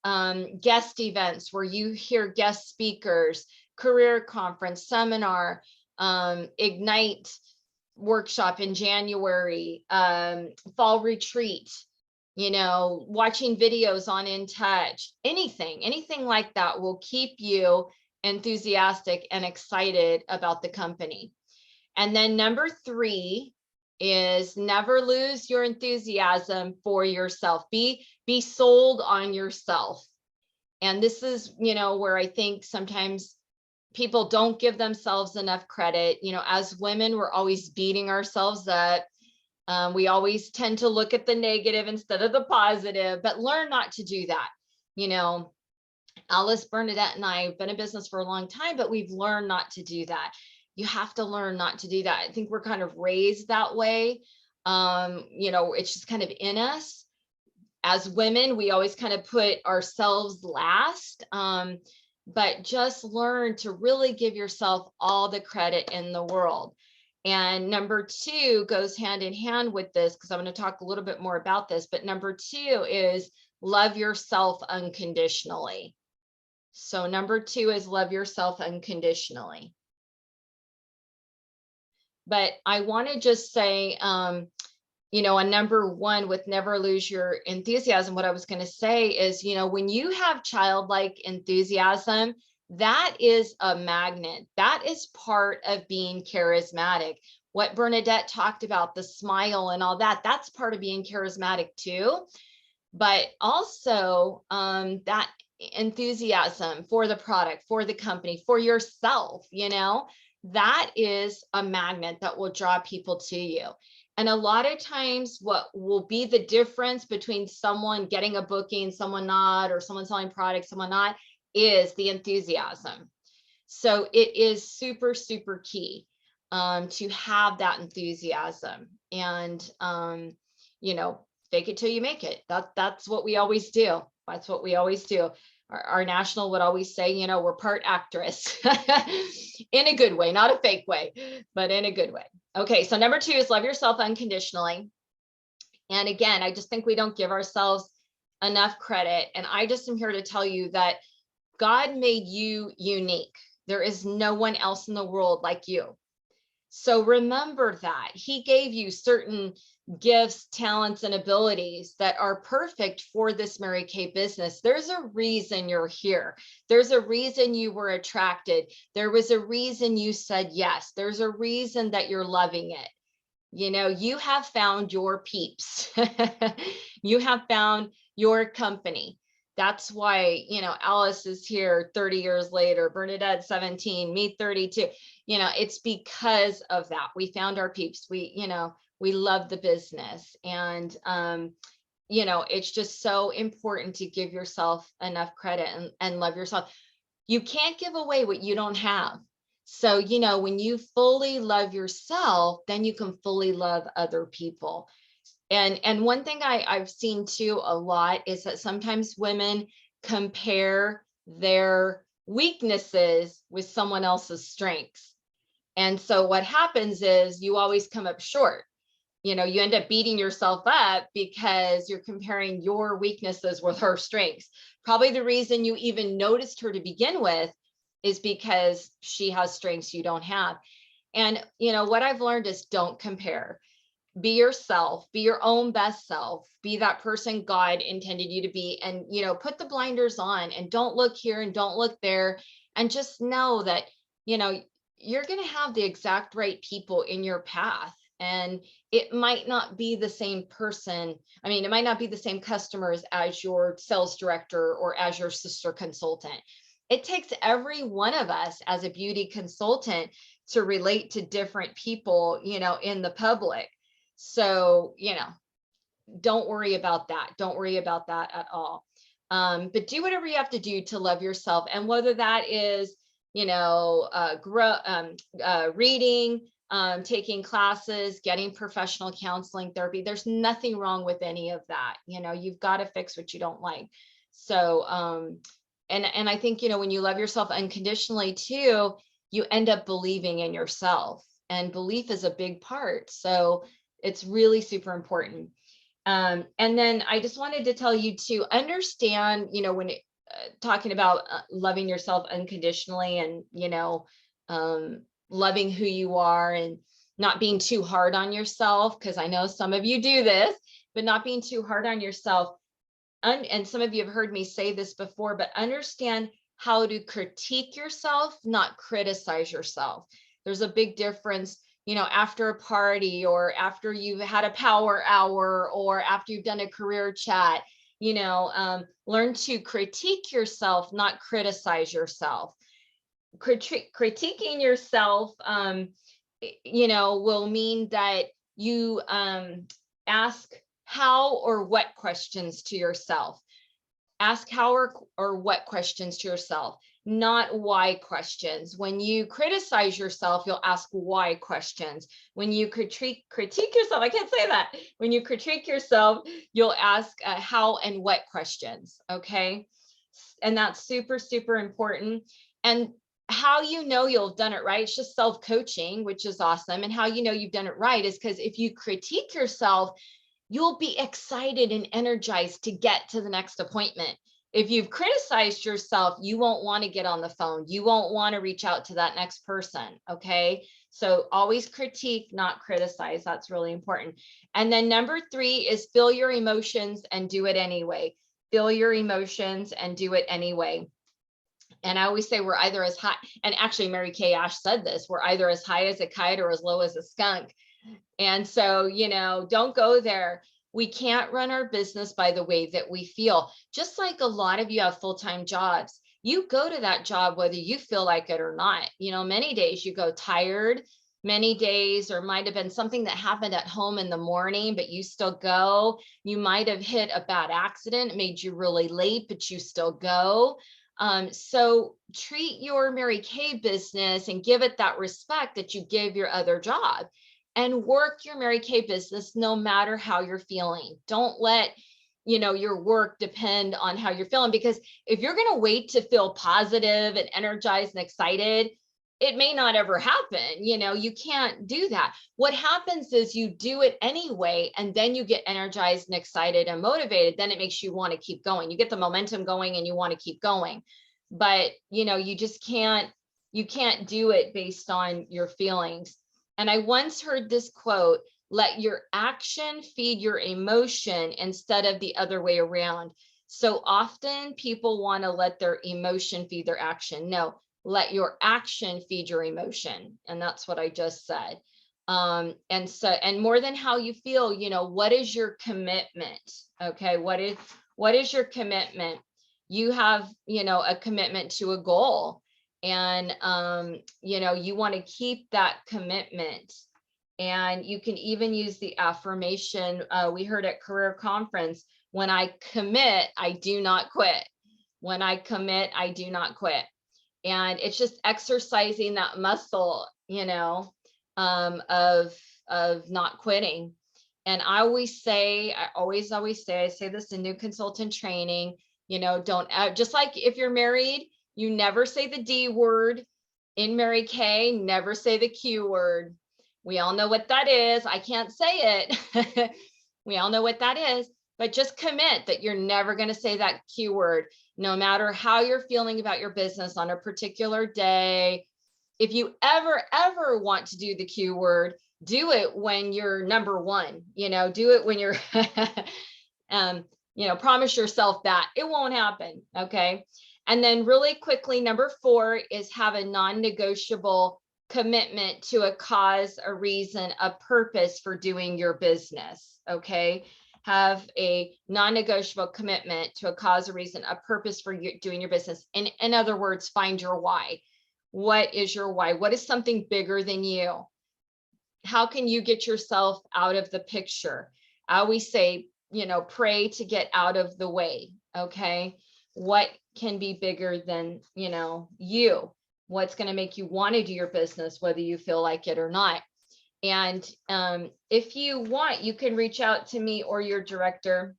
guest events where you hear guest speakers, career conference, seminar, Ignite workshop in January, fall retreat, you know, watching videos on In Touch, anything like that will keep you enthusiastic and excited about the company. And then number 3 is never lose your enthusiasm for yourself. Be sold on yourself. And this is, you know, where I think sometimes people don't give themselves enough credit. You know, as women, we're always beating ourselves up. We always tend to look at the negative instead of the positive, but learn not to do that. You know, Alice, Bernadette, and I have been in business for a long time, but we've learned not to do that. You have to learn not to do that. I think we're kind of raised that way. You know, it's just kind of in us. As women, we always kind of put ourselves last, but just learn to really give yourself all the credit in the world. And number 2 goes hand in hand with this, because I'm going to talk a little bit more about this, but number 2 is love yourself unconditionally. So number 2 is love yourself unconditionally. But I want to just say, you know, on number 1 with never lose your enthusiasm, what I was going to say is, you know, when you have childlike enthusiasm, that is a magnet. That is part of being charismatic. What Bernadette talked about, the smile and all that, that's part of being charismatic too. But also that enthusiasm for the product, for the company, for yourself, you know, that is a magnet that will draw people to you. And a lot of times what will be the difference between someone getting a booking, someone not, or someone selling products, someone not, is the enthusiasm. So it is super, super key to have that enthusiasm. And, you know, fake it till you make it. That's what we always do. That's what we always do. Our national would always say, you know, we're part actress in a good way, not a fake way, but in a good way. Okay, so number 2 is love yourself unconditionally. And again, I just think we don't give ourselves enough credit. And I just am here to tell you that God made you unique. There is no one else in the world like you. So remember that He gave you certain gifts, talents, and abilities that are perfect for this Mary Kay business. There's a reason you're here. There's a reason you were attracted. There was a reason you said yes. There's a reason that you're loving it. You know, you have found your peeps. You have found your company. That's why, you know, Alice is here 30 years later, Bernadette 17, me 32. You know, it's because of that. We found our peeps. We, you know, we love the business. And, you know, it's just so important to give yourself enough credit and love yourself. You can't give away what you don't have. So, you know, when you fully love yourself, then you can fully love other people. And one thing I've seen too a lot is that sometimes women compare their weaknesses with someone else's strengths. And so what happens is you always come up short. You know, you end up beating yourself up because you're comparing your weaknesses with her strengths. Probably the reason you even noticed her to begin with is because she has strengths you don't have. And, you know, what I've learned is don't compare. Be yourself, be your own best self, be that person God intended you to be, and, you know, put the blinders on and don't look here and don't look there. And just know that, you know, you're going to have the exact right people in your path. And it might not be the same person. I mean, it might not be the same customers as your sales director or as your sister consultant. It takes every one of us as a beauty consultant to relate to different people, you know, in the public. So, you know, don't worry about that. Don't worry about that at all. But do whatever you have to do to love yourself. And whether that is, you know, reading, taking classes, getting professional counseling, therapy, there's nothing wrong with any of that. You know, you've got to fix what you don't like. So, and I think, you know, when you love yourself unconditionally too, you end up believing in yourself, and belief is a big part. So it's really super important. And then I just wanted to tell you to understand, you know, when talking about loving yourself unconditionally and, you know, loving who you are and not being too hard on yourself, because I know some of you do this, but not being too hard on yourself. And some of you have heard me say this before, but understand how to critique yourself, not criticize yourself. There's a big difference, you know, after a party or after you've had a power hour or after you've done a career chat, you know, learn to critique yourself, not criticize yourself. Critiquing yourself, you know, will mean that you ask how or what questions to yourself. Ask how or what questions to yourself, not why questions. When you criticize yourself, you'll ask why questions. When you critique yourself, I can't say that. When you critique yourself, you'll ask how and what questions, okay? And that's super, super important. And how you know you've done it right, it's just self-coaching, which is awesome. And how you know you've done it right is because if you critique yourself, you'll be excited and energized to get to the next appointment. If you've criticized yourself, you won't want to get on the phone. You won't want to reach out to that next person. Okay. So always critique, not criticize. That's really important. And then number 3 is feel your emotions and do it anyway. Feel your emotions and do it anyway. And I always say we're either as high, and actually Mary Kay Ash said this, we're either as high as a kite or as low as a skunk. And so, you know, don't go there. We can't run our business by the way that we feel. Just like a lot of you have full-time jobs, you go to that job whether you feel like it or not. You know, many days you go tired, many days, or might have been something that happened at home in the morning, but you still go. You might have hit a bad accident, it made you really late, but you still go. So treat your Mary Kay business and give it that respect that you give your other job. And work your Mary Kay business no matter how you're feeling. Don't let, you know, your work depend on how you're feeling, because if you're going to wait to feel positive and energized and excited, it may not ever happen. You can't do that. What happens is you do it anyway, and then you get energized and excited and motivated. Then it makes you want to keep going. You get the momentum going and you want to keep going. But, you just you can't do it based on your feelings. And I once heard this quote, let your action feed your emotion instead of the other way around. So often people want to let their emotion feed their action. No, let your action feed your emotion. And that's what I just said. And more than how you feel, what is your commitment? Okay. What is your commitment? You have, a commitment to a goal, and, you want to keep that commitment. And you can even use the affirmation we heard at career conference: when I commit, I do not quit. When I commit, I do not quit. And it's just exercising that muscle, of not quitting. And I always say, I say this in new consultant training, don't, just like if you're married, you never say the D word. In Mary Kay, never say the Q word. We all know what that is. I can't say it. We all know what that is, but just commit that you're never going to say that Q word, no matter how you're feeling about your business on a particular day. If you ever want to do the Q word, do it when you're number one, do it when you're, promise yourself that it won't happen. Okay. And then really quickly, number 4 is have a non-negotiable commitment to a cause, a reason, a purpose for doing your business. Okay. Have a non-negotiable commitment to a cause, a reason, a purpose for doing your business. In other words, find your why. What is your why? What is something bigger than you? How can you get yourself out of the picture? I always say, pray to get out of the way. Okay. What can be bigger than, you? What's going to make you want to do your business, whether you feel like it or not? And if you want, you can reach out to me or your director.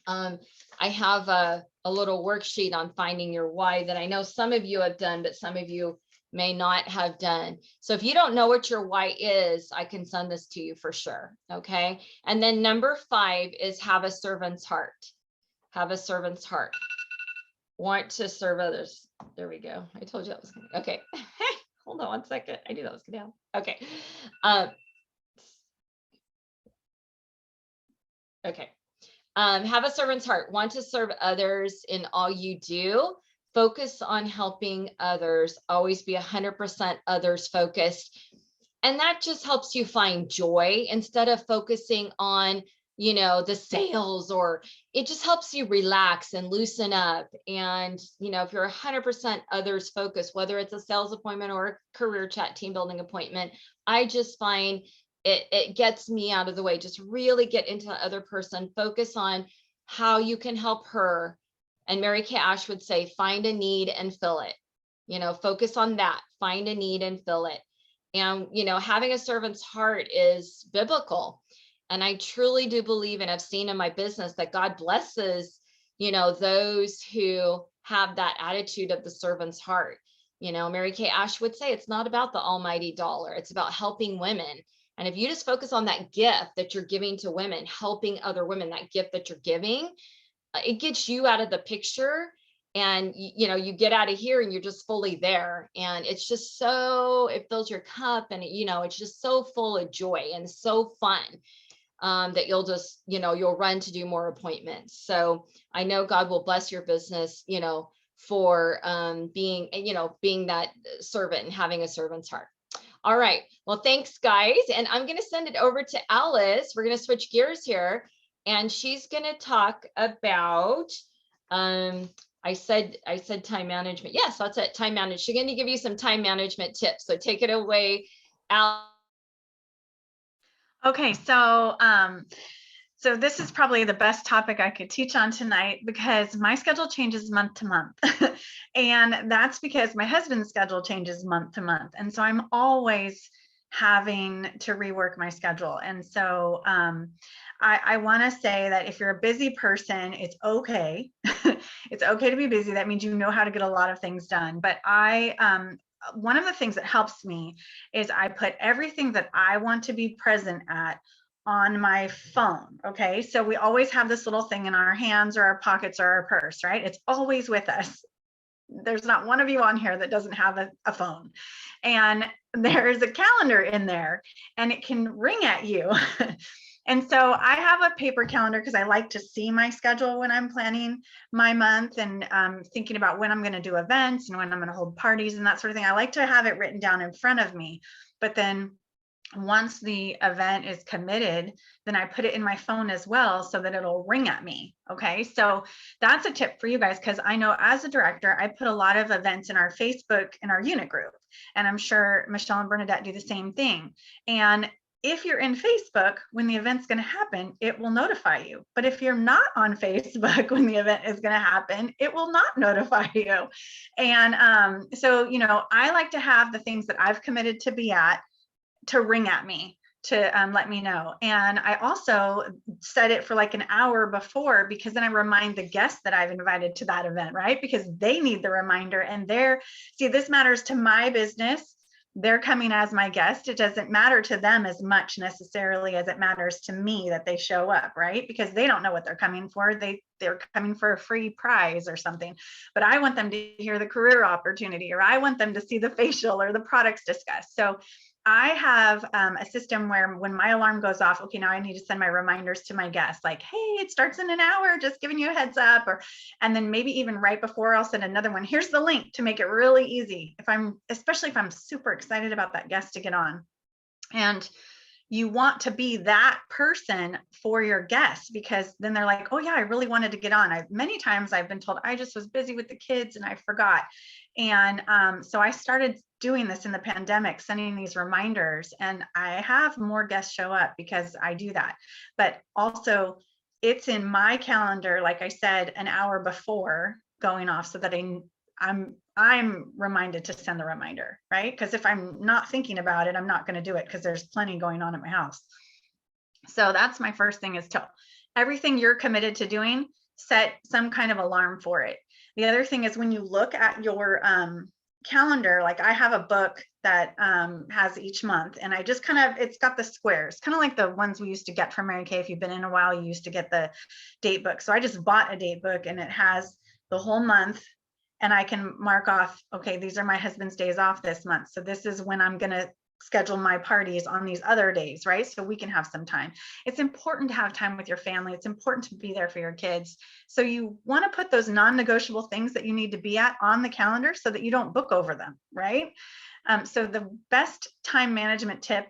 I have a little worksheet on finding your why that I know some of you have done, but some of you may not have done. So if you don't know what your why is, I can send this to you for sure. Okay. And then number 5 is have a servant's heart. Have a servant's heart. Want to serve others. There we go. I told you that was gonna, okay. Hold on 1 second. I knew that was gonna happen. Okay. Okay. Have a servant's heart. Want to serve others in all you do. Focus on helping others. Always be 100% others focused. And that just helps you find joy instead of focusing on, the sales, or it just helps you relax and loosen up. And, if you're 100% others focused, whether it's a sales appointment or a career chat team building appointment, I just find it gets me out of the way. Just really get into the other person, focus on how you can help her. And Mary Kay Ash would say, find a need and fill it. Focus on that, find a need and fill it. And, having a servant's heart is biblical. And I truly do believe, and I've seen in my business, that God blesses, those who have that attitude of the servant's heart. Mary Kay Ash would say, it's not about the almighty dollar. It's about helping women. And if you just focus on that gift that you're giving to women, helping other women, that gift that you're giving, it gets you out of the picture. And, you get out of here and you're just fully there. And it's just it fills your cup, and, it's just so full of joy and so fun. That you'll just, you'll run to do more appointments. So I know God will bless your business, for being that servant and having a servant's heart. All right. Well, thanks, guys. And I'm going to send it over to Alice. We're going to switch gears here, and she's going to talk about, I said time management. Yes, that's it. Time management. She's going to give you some time management tips. So take it away, Alice.
Okay, so this is probably the best topic I could teach on tonight, because my schedule changes month to month. And that's because my husband's schedule changes month to month. And so I'm always having to rework my schedule. And so I want to say that if you're a busy person, it's okay. It's okay to be busy. That means you know how to get a lot of things done. But I one of the things that helps me is I put everything that I want to be present at on my phone. Okay. So we always have this little thing in our hands or our pockets or our purse, right? It's always with us. There's not one of you on here that doesn't have a phone. And there's a calendar in there and it can ring at you. And so I have a paper calendar because I like to see my schedule when I'm planning my month and thinking about when I'm going to do events and when I'm going to hold parties and that sort of thing. I like to have it written down in front of me. But then once the event is committed, then I put it in my phone as well so that it'll ring at me. Okay. So that's a tip for you guys, because I know as a director, I put a lot of events in our Facebook and our unit group. And I'm sure Michelle and Bernadette do the same thing. And if you're in Facebook, when the event's going to happen, it will notify you. But if you're not on Facebook when the event is going to happen, it will not notify you. And so, you know, I like to have the things that I've committed to be at to ring at me to let me know. And I also set it for like an hour before, because then I remind the guests that I've invited to that event, right? Because they need the reminder and see, this matters to my business. They're coming as my guest. It doesn't matter to them as much necessarily as it matters to me that they show up, right? Because they don't know what they're coming for. They're coming for a free prize or something, but I want them to hear the career opportunity, or I want them to see the facial or the products discussed. So I have a system where when my alarm goes off, okay, now I need to send my reminders to my guests, like, hey, it starts in an hour, just giving you a heads up. And then maybe even right before, I'll send another one. Here's the link to make it really easy. Especially if I'm super excited about that guest to get on. And you want to be that person for your guests, because then they're like, oh yeah, I really wanted to get on. Many times I've been told I just was busy with the kids and I forgot. And so I started doing this in the pandemic, sending these reminders, and I have more guests show up because I do that. But also it's in my calendar, like I said, an hour before going off, so that I'm reminded to send the reminder, right? Because if I'm not thinking about it, I'm not going to do it, because there's plenty going on at my house. So that's my first thing, is to everything you're committed to doing, set some kind of alarm for it. The other thing is, when you look at your calendar, like I have a book that has each month, and I just it's got the squares, kind of like the ones we used to get from Mary Kay. If you've been in a while, you used to get the date book. So I just bought a date book, and it has the whole month, and I can mark off, okay, these are my husband's days off this month. So this is when I'm going to schedule my parties on these other days, right? So we can have some time. It's important to have time with your family. It's important to be there for your kids. So you want to put those non-negotiable things that you need to be at on the calendar so that you don't book over them, right? So the best time management tip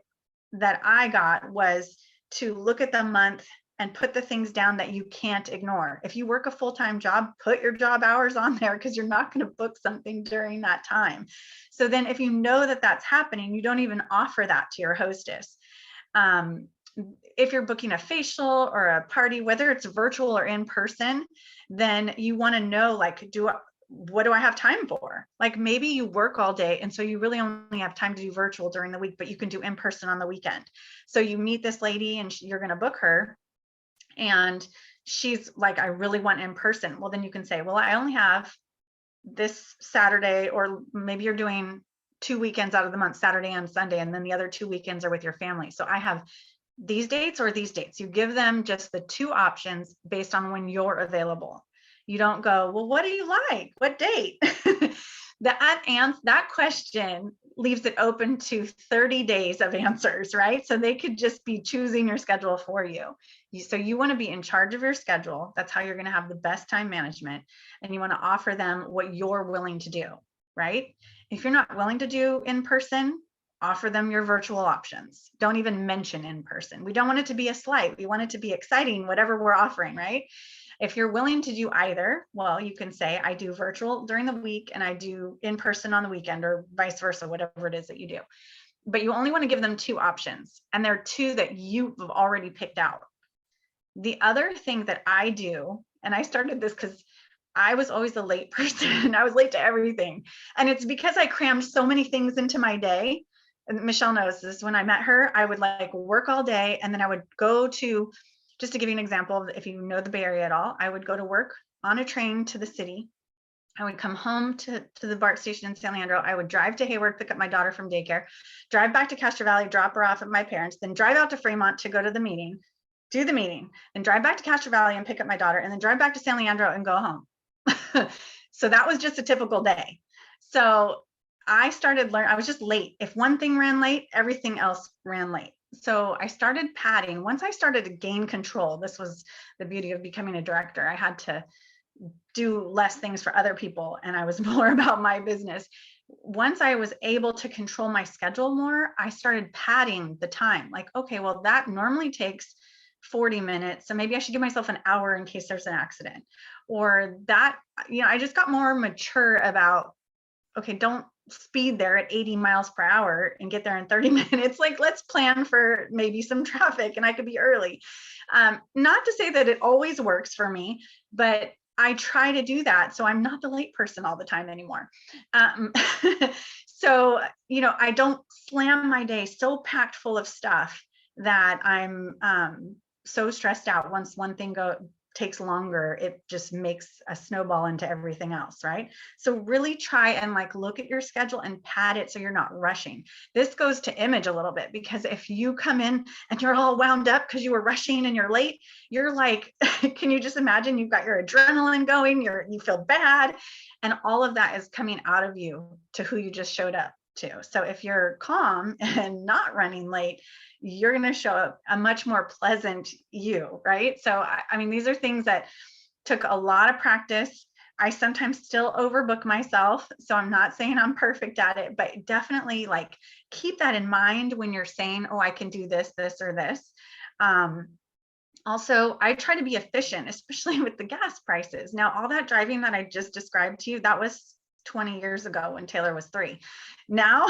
that I got was to look at the month and put the things down that you can't ignore. If you work a full-time job, put your job hours on there, because you're not going to book something during that time. So then if you know that that's happening, you don't even offer that to your hostess. If you're booking a facial or a party, whether it's virtual or in person, then you want to know, like, what do I have time for? Like, maybe you work all day, and so you really only have time to do virtual during the week, but you can do in person on the weekend. So you meet this lady and you're going to book her, and she's like, I really want in person. Well, then you can say, well, I only have this Saturday, or maybe you're doing 2 weekends out of the month, Saturday and Sunday, and then the other 2 weekends are with your family. So I have these dates or these dates. You give them just the two options based on when you're available. You don't go, well, what do you like? What date? That question leaves it open to 30 days of answers, right? So they could just be choosing your schedule for you. So you want to be in charge of your schedule. That's how you're going to have the best time management. And you want to offer them what you're willing to do, right? If you're not willing to do in person, offer them your virtual options. Don't even mention in person. We don't want it to be a slight. We want it to be exciting, whatever we're offering, right? If you're willing to do either, well, you can say, I do virtual during the week and I do in person on the weekend, or vice versa, whatever it is that you do. But you only want to give them two options, and there are two that you've already picked out. The other thing that I do, and I started this because I was always a late person. I was late to everything. And it's because I crammed so many things into my day. And Michelle knows this. When I met her, I would like work all day, and then I would go to, just to give you an example, if you know the Bay Area at all, I would go to work on a train to the city. I would come home to the BART station in San Leandro. I would drive to Hayward, pick up my daughter from daycare, drive back to Castro Valley, drop her off at my parents, then drive out to Fremont to go to the meeting, do the meeting, then drive back to Castro Valley and pick up my daughter, and then drive back to San Leandro and go home. So that was just a typical day. So I started learning, I was just late. If one thing ran late, everything else ran late. So I started padding. Once I started to gain control, this was the beauty of becoming a director. I had to do less things for other people and I was more about my business. Once I was able to control my schedule more, I started padding the time. Like, okay, well, that normally takes 40 minutes. So maybe I should give myself an hour in case there's an accident. Or that, I just got more mature about, okay, don't speed there at 80 miles per hour and get there in 30 minutes. Like, let's plan for maybe some traffic and I could be early. Not to say that it always works for me, but I try to do that. So I'm not the late person all the time anymore. So, I don't slam my day so packed full of stuff that I'm so stressed out. Once one thing takes longer, it just makes a snowball into everything else, right? So really try and look at your schedule and pad it so you're not rushing. This goes to image a little bit, because if you come in and you're all wound up because you were rushing and you're late, you're like, can you just imagine you've got your adrenaline going, you feel bad, and all of that is coming out of you to who you just showed up to. So if you're calm and not running late, you're going to show up a much more pleasant you, right? So, I mean, these are things that took a lot of practice. I sometimes still overbook myself. So I'm not saying I'm perfect at it, but definitely keep that in mind when you're saying, oh, I can do this, this, or this. Also, I try to be efficient, especially with the gas prices. Now, all that driving that I just described to you, that was 20 years ago when Taylor was 3. Now,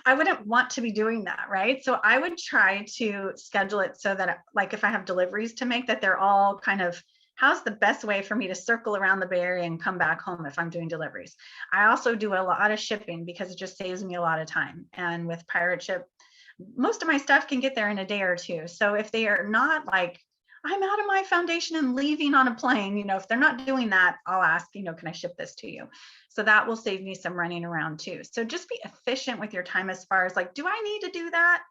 I wouldn't want to be doing that, right? So I would try to schedule it so that, if I have deliveries to make, that they're all kind of, how's the best way for me to circle around the Bay Area and come back home if I'm doing deliveries. I also do a lot of shipping because it just saves me a lot of time. And with Pirate Ship, most of my stuff can get there in a day or two. So if they are not I'm out of my foundation and leaving on a plane, if they're not doing that, I'll ask, can I ship this to you? So that will save me some running around too. So just be efficient with your time as far as do I need to do that?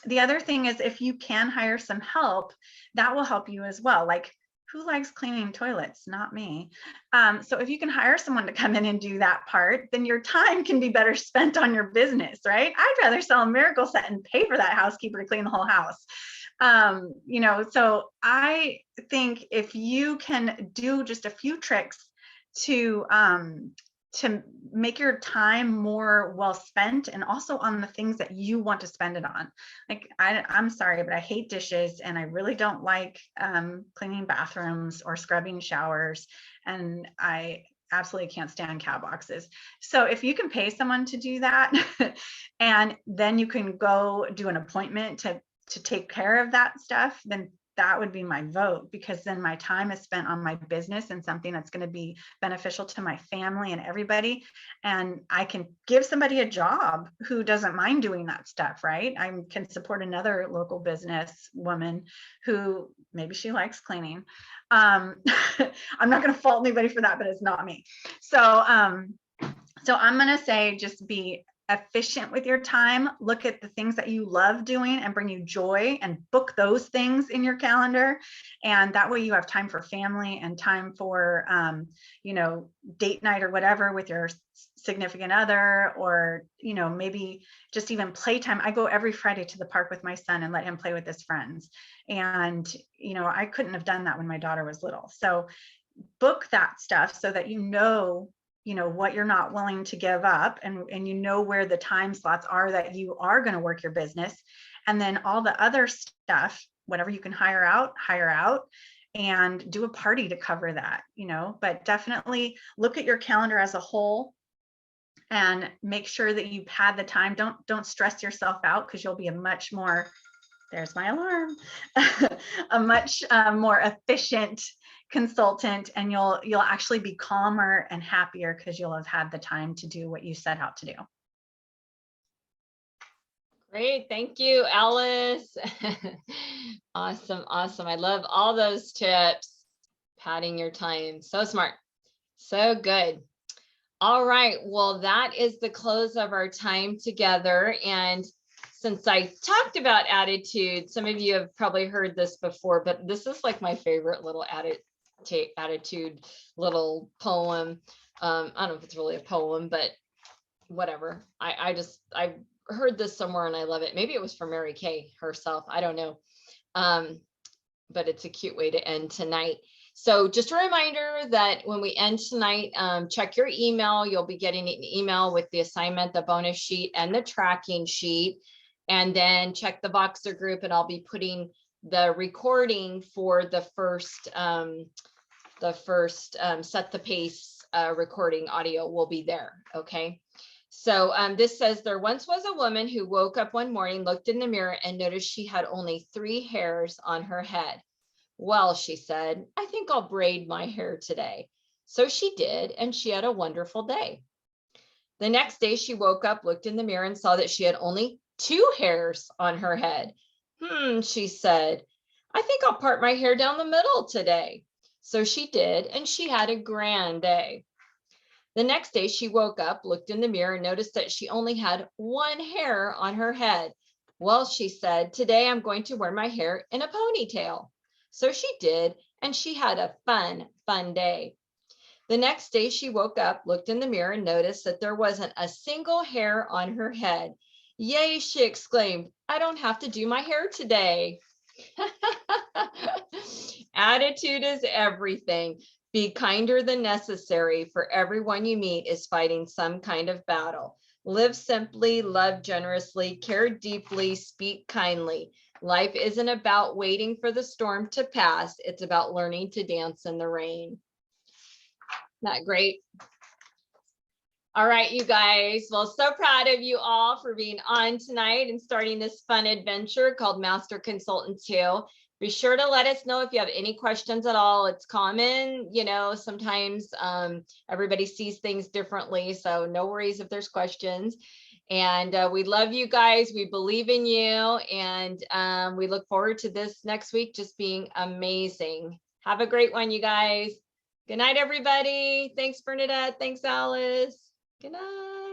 The other thing is, if you can hire some help, that will help you as well. Who likes cleaning toilets? Not me. So if you can hire someone to come in and do that part, then your time can be better spent on your business, right? I'd rather sell a miracle set and pay for that housekeeper to clean the whole house. So I think if you can do just a few tricks to make your time more well spent, and also on the things that you want to spend it on. I'm sorry, but I hate dishes, and I really don't like cleaning bathrooms or scrubbing showers, and I absolutely can't stand cat boxes. So if you can pay someone to do that, and then you can go do an appointment to take care of that stuff, then that would be my vote, because then my time is spent on my business and something that's going to be beneficial to my family and everybody. And I can give somebody a job who doesn't mind doing that stuff, right? I can support another local business woman who maybe she likes cleaning. I'm not going to fault anybody for that, but it's not me. So I'm going to say, just be efficient with your time. Look at the things that you love doing and bring you joy, and book those things in your calendar. And that way you have time for family and time for, date night or whatever with your significant other, or, maybe just even playtime. I go every Friday to the park with my son and let him play with his friends. And, I couldn't have done that when my daughter was little. So book that stuff so that what you're not willing to give up, and where the time slots are that you are going to work your business. And then all the other stuff, whatever you can hire out, and do a party to cover that, but definitely look at your calendar as a whole and make sure that you pad the time. Don't stress yourself out, because you'll be a much more, there's my alarm, a much more efficient consultant, and you'll actually be calmer and happier because you'll have had the time to do what you set out to do.
Great. Thank you, Alice. Awesome. I love all those tips. Padding your time. So smart. So good. All right, well, that is the close of our time together. And since I talked about attitude, some of you have probably heard this before, but this is like my favorite little attitude little poem. I don't know if it's really a poem, but whatever. I heard this somewhere and I love it. Maybe it was from Mary Kay herself. I don't know. But it's a cute way to end tonight. So just a reminder that when we end tonight, check your email. You'll be getting an email with the assignment, the bonus sheet, and the tracking sheet. And then check the Voxer group, and I'll be putting the recording for the first Set the Pace recording audio will be there. Okay. So this says, there once was a woman who woke up one morning, looked in the mirror, and noticed she had only 3 hairs on her head. Well, she said, I think I'll braid my hair today. So she did, and she had a wonderful day. The next day she woke up, looked in the mirror, and saw that she had only 2 hairs on her head. She said, I think I'll part my hair down the middle today. So she did, and she had a grand day. The next day she woke up, looked in the mirror, and noticed that she only had 1 hair on her head. Well, she said, today I'm going to wear my hair in a ponytail. So she did, and she had a fun day. The next day she woke up, looked in the mirror, and noticed that there wasn't a single hair on her head. Yay, she exclaimed, I don't have to do my hair today. Attitude is everything. Be kinder than necessary, for everyone you meet is fighting some kind of battle. Live simply, love generously, care deeply, speak kindly. Life isn't about waiting for the storm to pass. It's about learning to dance in the rain. Isn't that great? All right, you guys. Well, so proud of you all for being on tonight and starting this fun adventure called Master Consultant 2. Be sure to let us know if you have any questions at all. It's common, you know, sometimes everybody sees things differently. So no worries if there's questions. And we love you guys. We believe in you. And we look forward to this next week just being amazing. Have a great one, you guys. Good night, everybody. Thanks, Bernadette. Thanks, Alice. Good night.